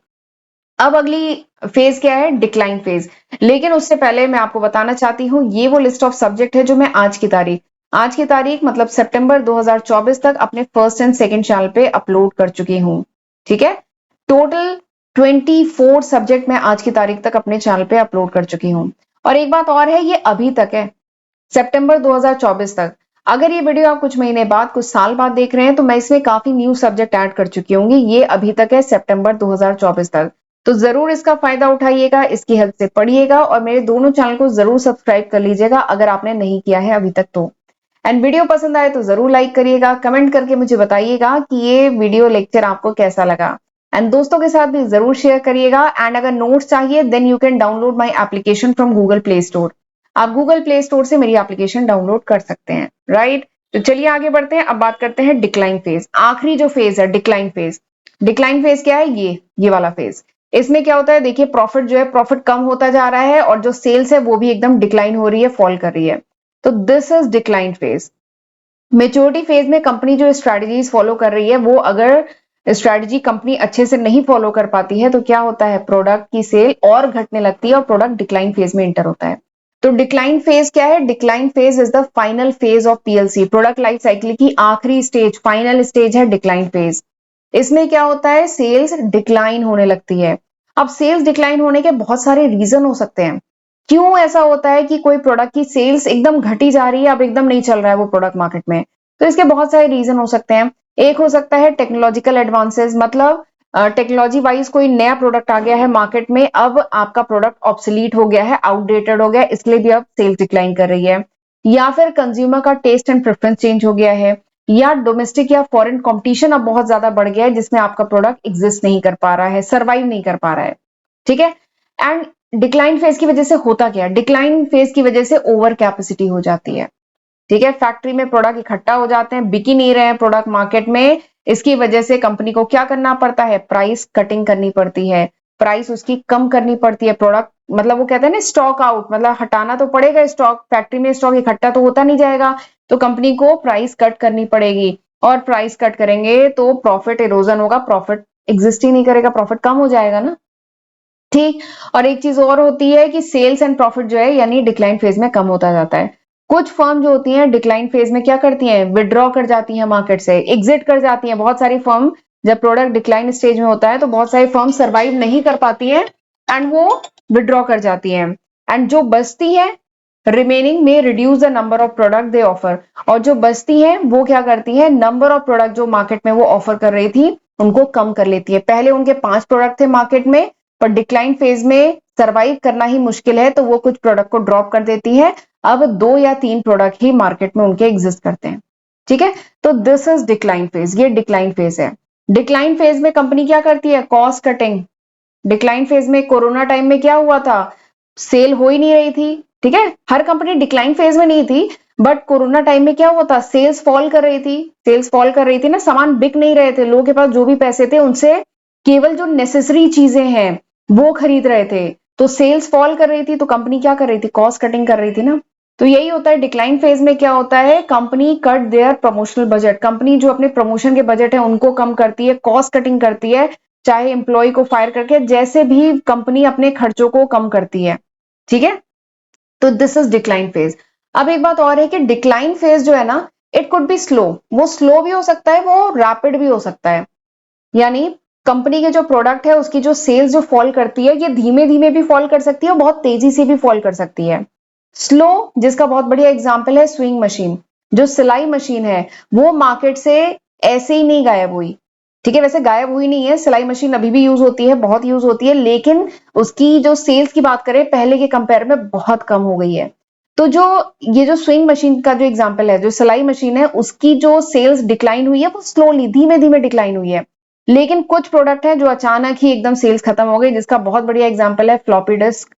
अब अगली फेज क्या है? Decline phase. लेकिन उससे पहले मैं आपको बताना चाहती हूं, ये वो लिस्ट ऑफ सब्जेक्ट है जो मैं आज की तारीख मतलब सितंबर 2024 तक अपने फर्स्ट एंड सेकंड चैनल पे अपलोड कर चुकी हूं। ठीक है, टोटल 24 सब्जेक्ट मैं आज की तारीख तक अपने चैनल पे अपलोड कर चुकी हूं। और एक बात और है, ये अभी तक है, सितंबर 2024 तक। अगर ये वीडियो आप कुछ महीने बाद, कुछ साल बाद देख रहे हैं तो मैं इसमें काफी न्यू सब्जेक्ट ऐड कर चुकी होंगी। ये अभी तक है सितंबर 2024 तक, तो जरूर इसका फायदा उठाइएगा, इसकी हेल्प से पढ़िएगा और मेरे दोनों चैनल को जरूर सब्सक्राइब कर लीजिएगा अगर आपने नहीं किया है अभी तक तो। एंड वीडियो पसंद आए तो जरूर लाइक करिएगा, कमेंट करके मुझे बताइएगा कि ये वीडियो लेक्चर आपको कैसा लगा। एंड दोस्तों के साथ भी जरूर शेयर करिएगा। एंड अगर नोट्स चाहिए then you can download my application from Google Play Store. आप गूगल प्ले स्टोर से मेरी एप्लीकेशन डाउनलोड कर सकते हैं, राइट। तो चलिए आगे बढ़ते हैं। अब बात करते हैं डिक्लाइन फेज। आखिरी जो फेज है डिक्लाइन फेज। डिक्लाइन फेज क्या है? ये वाला फेज। इसमें क्या होता है? देखिए, प्रॉफिट जो है प्रॉफिट कम होता जा रहा है और जो सेल्स है वो भी एकदम डिक्लाइन हो रही है, फॉल कर रही है। तो this is decline phase. Maturity phase में कंपनी जो स्ट्रेटजीज फॉलो कर रही है वो अगर स्ट्रैटेजी कंपनी अच्छे से नहीं फॉलो कर पाती है तो क्या होता है, प्रोडक्ट की सेल और घटने लगती है और प्रोडक्ट डिक्लाइन फेज में इंटर होता है। तो डिक्लाइन फेज क्या है? Decline phase is the final phase of PLC, product life cycle की आखिरी स्टेज, फाइनल स्टेज है डिक्लाइन फेज। इसमें क्या होता है, सेल्स डिक्लाइन होने लगती है। अब सेल्स डिक्लाइन होने के बहुत सारे रीजन हो सकते हैं। क्यों ऐसा होता है कि कोई प्रोडक्ट की सेल्स एकदम घटी जा रही है, अब एकदम नहीं चल रहा है वो प्रोडक्ट मार्केट में? तो इसके बहुत सारे रीजन हो सकते हैं। एक हो सकता है टेक्नोलॉजिकल एडवांसेस, मतलब टेक्नोलॉजी वाइज कोई नया प्रोडक्ट आ गया है मार्केट में, अब आपका प्रोडक्ट ऑब्सोलीट हो गया है, आउटडेटेड हो गया है, इसलिए भी अब सेल्स डिक्लाइन कर रही है। या फिर कंज्यूमर का टेस्ट एंड प्रेफरेंस चेंज हो गया है, या डोमेस्टिक या फॉरेन कंपटीशन अब बहुत ज्यादा बढ़ गया है जिसमें आपका प्रोडक्ट एग्जिस्ट नहीं कर पा रहा है, सर्वाइव नहीं कर पा रहा है। ठीक है। एंड डिक्लाइन फेज की वजह से होता क्या है, डिक्लाइन फेज की वजह से ओवर कैपेसिटी हो जाती है। ठीक है, फैक्ट्री में प्रोडक्ट इकट्ठा हो जाते हैं, बिक ही नहीं रहे हैं प्रोडक्ट मार्केट में, इसकी वजह से कंपनी को क्या करना पड़ता है, प्राइस कटिंग करनी पड़ती है, प्राइस उसकी कम करनी पड़ती है। प्रोडक्ट मतलब वो कहते हैं ना स्टॉक आउट, मतलब हटाना तो पड़ेगा स्टॉक, फैक्ट्री में स्टॉक इकट्ठा तो होता नहीं जाएगा, तो कंपनी को प्राइस कट करनी पड़ेगी, और प्राइस कट करेंगे तो प्रॉफिट इरोजन होगा, प्रॉफिट एग्जिस्ट ही नहीं करेगा, प्रॉफिट कम हो जाएगा ना। ठीक। और एक चीज और होती है कि सेल्स एंड प्रॉफिट जो है यानी डिक्लाइन फेज में कम होता जाता है। कुछ फर्म जो होती हैं डिक्लाइन फेज में क्या करती हैं, विड्रॉ कर जाती हैं मार्केट से, एग्जिट कर जाती हैं। बहुत सारी फर्म जब प्रोडक्ट डिक्लाइन स्टेज में होता है तो बहुत सारी फर्म सर्वाइव नहीं कर पाती हैं एंड वो विड्रॉ कर जाती हैं। एंड जो बचती है रिमेनिंग में reduce the number of product they offer, और जो बचती है वो क्या करती है, नंबर ऑफ प्रोडक्ट जो मार्केट में वो ऑफर कर रही थी उनको कम कर लेती है। पहले उनके 5 प्रोडक्ट थे मार्केट में, पर डिक्लाइन फेज में सरवाइव करना ही मुश्किल है तो वो कुछ प्रोडक्ट को ड्रॉप कर देती है, अब 2 या 3 प्रोडक्ट ही मार्केट में उनके एग्जिस्ट करते हैं। ठीक है, तो दिस इज डिक्लाइन फेज, ये डिक्लाइन फेज है। डिक्लाइन फेज में कंपनी क्या करती है, कॉस्ट कटिंग। डिक्लाइन फेज में कोरोना टाइम में क्या हुआ था, सेल हो ही नहीं रही थी। ठीक है, हर कंपनी डिक्लाइन फेज में नहीं थी, बट कोरोना टाइम में क्या हुआ था, सेल्स फॉल कर रही थी, सेल्स फॉल कर रही थी ना, सामान बिक नहीं रहे थे, लोगों के पास जो भी पैसे थे उनसे केवल जो नेसेसरी चीजें हैं वो खरीद रहे थे, तो सेल्स फॉल कर रही थी, तो कंपनी क्या कर रही थी, कॉस्ट कटिंग कर रही थी ना। तो यही होता है डिक्लाइन फेज में, क्या होता है, company cut their promotional budget, company जो अपने प्रमोशन के बजट है उनको कम करती है, कॉस्ट कटिंग करती है, चाहे एम्प्लॉय को फायर करके, जैसे भी कंपनी अपने खर्चों को कम करती है। ठीक है, तो दिस इज डिक्लाइन फेज। अब एक बात और है कि डिक्लाइन फेज जो है ना, इट कुड बी स्लो, वो स्लो भी हो सकता है, वो रैपिड भी हो सकता है। यानी कंपनी के जो प्रोडक्ट है उसकी जो सेल्स जो फॉल करती है, ये धीमे धीमे भी फॉल कर सकती है और बहुत तेजी से भी फॉल कर सकती है। स्लो, जिसका बहुत बढ़िया एग्जांपल है स्विंग मशीन, जो सिलाई मशीन है वो मार्केट से ऐसे ही नहीं गायब हुई। ठीक है, वैसे गायब हुई नहीं है, सिलाई मशीन अभी भी यूज होती है, बहुत यूज होती है, लेकिन उसकी जो सेल्स की बात करें पहले के कंपेयर में बहुत कम हो गई है। तो जो ये जो स्विंग मशीन का जो एग्जांपल है, जो सिलाई मशीन है, उसकी जो सेल्स डिक्लाइन हुई है वो स्लोली धीमे धीमे डिक्लाइन हुई है। लेकिन कुछ प्रोडक्ट है जो अचानक ही एकदम सेल्स खत्म हो गई, जिसका बहुत बढ़िया एग्जांपल है फ्लॉपी डिस्क।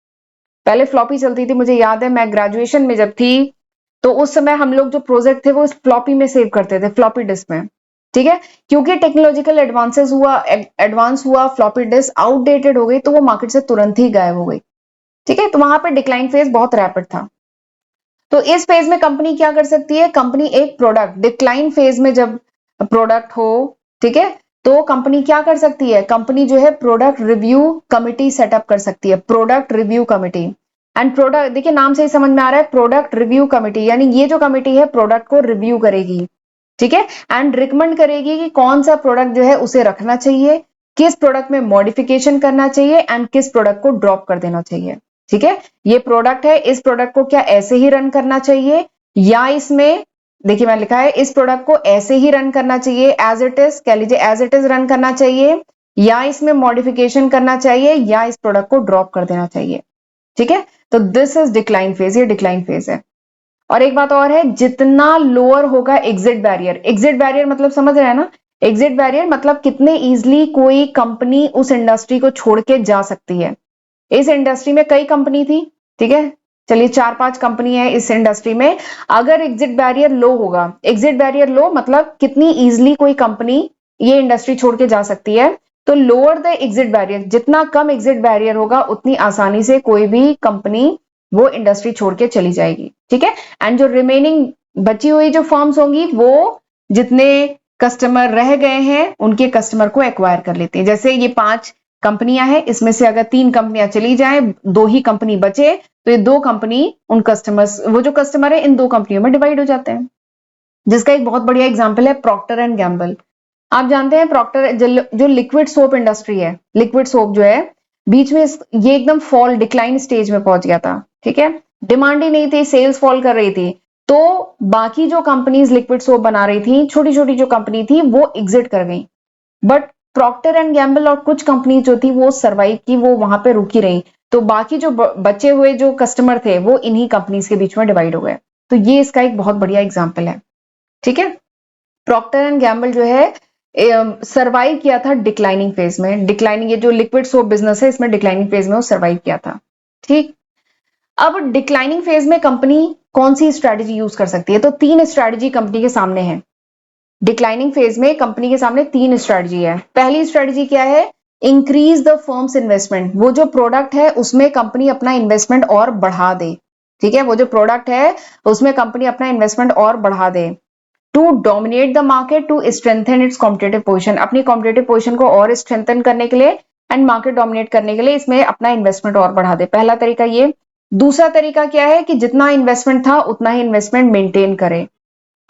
पहले फ्लॉपी चलती थी, मुझे याद है मैं ग्रेजुएशन में जब थी तो उस समय हम लोग जो प्रोजेक्ट थे वो फ्लॉपी में सेव करते थे, फ्लॉपी डिस्क में। ठीक है, क्योंकि टेक्नोलॉजिकल एडवांस हुआ, फ्लॉपी डिस्क आउटडेटेड हो गई तो वो मार्केट से तुरंत ही गायब हो गई। ठीक है, तो वहां पे डिक्लाइन फेज बहुत रैपिड था। तो इस फेज में कंपनी क्या कर सकती है, कंपनी एक प्रोडक्ट डिक्लाइन फेज में जब प्रोडक्ट हो, ठीक है, तो कंपनी क्या कर सकती है, कंपनी जो है प्रोडक्ट रिव्यू कमिटी सेटअप कर सकती है, product review committee. And product, देखिए नाम से ही समझ में आ रहा है, प्रोडक्ट रिव्यू कमिटी, यानी ये जो कमिटी है प्रोडक्ट को रिव्यू करेगी। ठीक है, एंड रिकमेंड करेगी कि कौन सा प्रोडक्ट जो है उसे रखना चाहिए, किस प्रोडक्ट में मॉडिफिकेशन करना चाहिए एंड किस प्रोडक्ट को ड्रॉप कर देना चाहिए। ठीक है, ये प्रोडक्ट है, इस प्रोडक्ट को क्या ऐसे ही रन करना चाहिए, या इसमें देखिए मैं लिखा है इस प्रोडक्ट को ऐसे ही रन करना चाहिए, एज इट इज कह लीजिए, एज इट इज रन करना चाहिए, या इसमें मॉडिफिकेशन करना चाहिए, या इस प्रोडक्ट को ड्रॉप कर देना चाहिए। ठीक है, तो दिस इज डिक्लाइन फेज, ये डिक्लाइन फेज है। और एक बात और है, जितना लोअर होगा एग्जिट बैरियर, एग्जिट बैरियर मतलब समझ रहे हैं ना, एग्जिट बैरियर मतलब कितने इजिली कोई कंपनी उस इंडस्ट्री को छोड़ के जा सकती है। इस इंडस्ट्री में कई कंपनी थी, ठीक है, चलिए 4-5 कंपनी है इस इंडस्ट्री में, अगर एग्जिट बैरियर लो होगा, एग्जिट बैरियर लो मतलब कितनी इजिली कोई कंपनी ये इंडस्ट्री छोड़ के जा सकती है, तो लोअर द एग्जिट बैरियर, जितना कम एग्जिट बैरियर होगा उतनी आसानी से कोई भी कंपनी वो इंडस्ट्री छोड़ के चली जाएगी। ठीक है, एंड जो रिमेनिंग बची हुई जो फर्म्स होंगी वो जितने कस्टमर रह गए हैं उनके कस्टमर को एक्वायर कर लेते हैं। जैसे ये 5 कंपनियां हैं, इसमें से अगर 3 कंपनियां चली जाए, 2 ही कंपनी बचे, तो ये 2 कंपनी उन कस्टमर्स, वो जो कस्टमर है इन 2 कंपनियों में डिवाइड हो जाते हैं। जिसका एक बहुत बढ़िया एग्जाम्पल है प्रॉक्टर एंड गैम्बल। आप जानते हैं प्रॉक्टर जो लिक्विड सोप इंडस्ट्री है, लिक्विड सोप जो है, बीच में ये एकदम फॉल डिक्लाइन स्टेज में पहुंच गया था। ठीक है, डिमांड ही नहीं थी, सेल्स फॉल कर रही थी, तो बाकी जो कंपनीज लिक्विड सोप बना रही थी, छोटी छोटी जो कंपनी थी वो एग्जिट कर गई, बट प्रॉक्टर एंड गैम्बल और कुछ कंपनी जो थी वो सरवाइव की, वो वहां पे रुकी रही, तो बाकी जो बचे हुए जो कस्टमर थे वो इन्हीं कंपनीज के बीच में डिवाइड हो गए। तो ये इसका एक बहुत बढ़िया एग्जाम्पल है। ठीक है, प्रॉक्टर एंड गैम्बल जो है सरवाइव किया था डिक्लाइनिंग फेज में। डिक्लाइनिंग, ये जो लिक्विड सोप बिजनेस है इसमें डिक्लाइनिंग फेज में वो सरवाइव किया था। ठीक, अब डिक्लाइनिंग फेज में कंपनी कौन सी स्ट्रेटजी यूज कर सकती है? तो 3 स्ट्रेटजी कंपनी के सामने है। डिक्लाइनिंग फेज में कंपनी के सामने 3 स्ट्रेटजी है। पहली स्ट्रेटजी क्या है? Increase the firms investment. वो जो प्रोडक्ट है उसमें कंपनी अपना इन्वेस्टमेंट और बढ़ा दे। ठीक है, वो जो प्रोडक्ट है उसमें कंपनी अपना इन्वेस्टमेंट और बढ़ा दे। To dominate the market, to strengthen its competitive position, अपनी कॉम्पिटेटिव पोजीशन को और स्ट्रेंथन करने के लिए एंड मार्केट डोमिनेट करने के लिए इसमें अपना इन्वेस्टमेंट और बढ़ा दे। पहला तरीका ये। दूसरा तरीका क्या है कि जितना इन्वेस्टमेंट था उतना ही इन्वेस्टमेंट मेंटेन करे।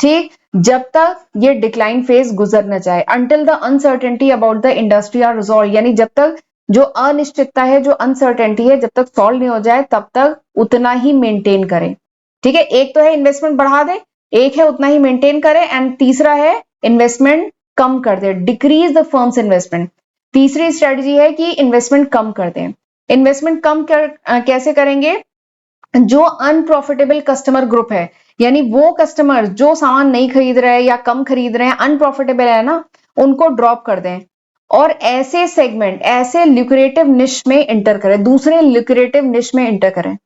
ठीक, जब तक ये डिक्लाइन फेज गुजर न जाए, until the uncertainty about the industry are resolve, यानी जब तक जो अनिश्चितता है, जो अनसर्टेनिटी है, जब तक सॉल्व नहीं हो जाए तब तक उतना ही मेंटेन करें। ठीक है, एक तो है इन्वेस्टमेंट बढ़ा दे, एक है उतना ही मेंटेन करे, एंड तीसरा है इन्वेस्टमेंट कम कर दे, डिक्रीज द फर्म्स इन्वेस्टमेंट। तीसरी स्ट्रेटजी है कि इन्वेस्टमेंट कम कर दें। इन्वेस्टमेंट कम कैसे करेंगे? जो अनप्रॉफिटेबल कस्टमर ग्रुप है, यानी वो कस्टमर जो सामान नहीं खरीद रहे हैं या कम खरीद रहे हैं, अनप्रॉफिटेबल है ना, उनको ड्रॉप कर दें और ऐसे सेगमेंट, ऐसे ल्यूक्रेटिव निश में एंटर करें, दूसरे ल्यूक्रेटिव निश में एंटर करें।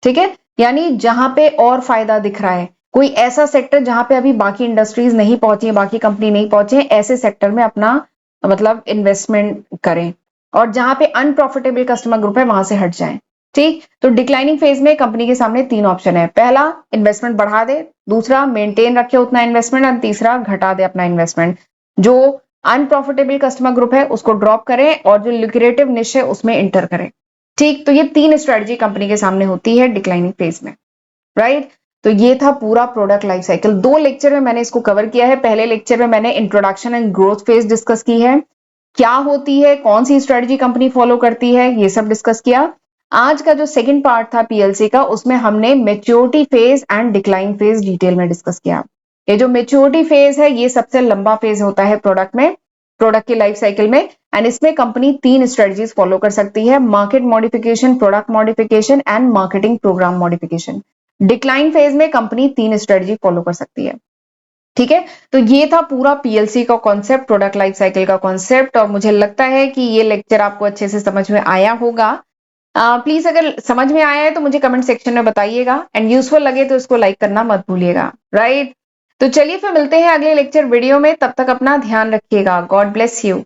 ठीक है, यानी जहां पे और फायदा दिख रहा है, कोई ऐसा सेक्टर जहां पे अभी बाकी इंडस्ट्रीज नहीं पहुंची है, बाकी कंपनी नहीं पहुंचे हैं, ऐसे सेक्टर में अपना मतलब इन्वेस्टमेंट करें, और जहां पे अनप्रॉफिटेबल कस्टमर ग्रुप है वहां से हट जाएं। ठीक, तो डिक्लाइनिंग फेज में कंपनी के सामने 3 ऑप्शन है। पहला, इन्वेस्टमेंट बढ़ा दे, दूसरा मेंटेन रखे उतना इन्वेस्टमेंट, और तीसरा घटा दे अपना इन्वेस्टमेंट। जो अनप्रॉफिटेबल कस्टमर ग्रुप है उसको ड्रॉप करें और जो ल्यूक्रेटिव निश है उसमें इंटर करें। ठीक, तो ये 3 स्ट्रेटजी कंपनी के सामने होती है डिक्लाइनिंग फेज में। राइट, तो ये था पूरा प्रोडक्ट लाइफ साइकिल। 2 लेक्चर में मैंने इसको कवर किया है। पहले लेक्चर में मैंने introduction and growth phase discuss की है, क्या होती है, कौन सी स्ट्रेटजी कंपनी फॉलो करती है, ये सब डिस्कस किया। आज का जो सेकंड पार्ट था पीएलसी का, उसमें हमने maturity phase and decline phase detail में डिस्कस किया। ये जो मेच्योरिटी फेज है ये सबसे लंबा फेज होता है प्रोडक्ट में, प्रोडक्ट की लाइफ साइकिल में, एंड इसमें कंपनी 3 स्ट्रेटजीज फॉलो कर सकती है: market modification, product modification and marketing program modification. Decline phase में कंपनी 3 स्ट्रेटजी फॉलो कर सकती है। ठीक है, तो ये था पूरा पीएलसी का कॉन्सेप्ट, प्रोडक्ट लाइफ साइकिल का कॉन्सेप्ट, और मुझे लगता है कि ये लेक्चर आपको अच्छे से समझ में आया होगा। प्लीज अगर समझ में आया है तो मुझे कमेंट सेक्शन में बताइएगा, एंड यूजफुल लगे तो इसको लाइक करना मत भूलिएगा। राइट, तो चलिए फिर मिलते हैं अगले लेक्चर वीडियो में, तब तक अपना ध्यान रखिएगा। God bless you.